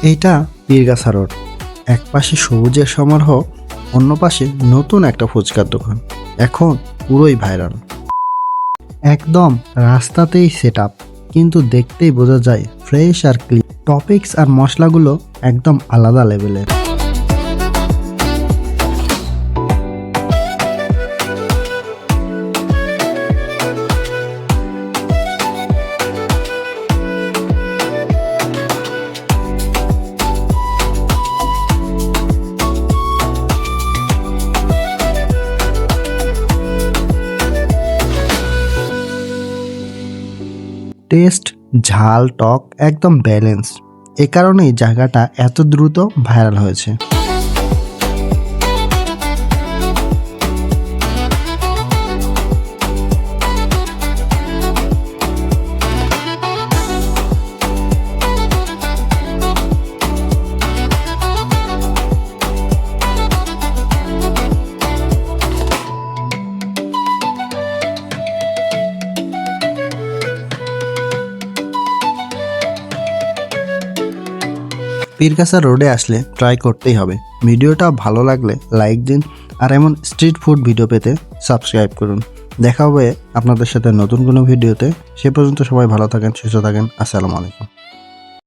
এইটা পীরগাছা রোড। এক পাশে সবুজের সমারোহ, অন্য পাশে নতুন একটা ফুচকার দোকান, এখন পুরোই ভাইরাল। একদম রাস্তাতেই সেট আপ, কিন্তু দেখতেই বোঝা যায় ফ্রেশ আর ক্লিন। টপিক্স আর মশলাগুলো একদম আলাদা লেভেলের। টেস্ট, ঝাল, টক একদম ব্যালেন্স। এ কারণেই জায়গাটা এত দ্রুত ভাইরাল হয়েছে। পীরগাছা রোডে আসলে ট্রাই করতেই হবে। ভিডিওটা ভালো লাগলে লাইক দিন, আর এমন স্ট্রিট ফুড ভিডিও পেতে সাবস্ক্রাইব করুন। দেখা হবে আপনাদের সাথে নতুন কোনো ভিডিওতে। সে পর্যন্ত সবাই ভালো থাকেন, সুস্থ থাকেন। আসসালামু আলাইকুম।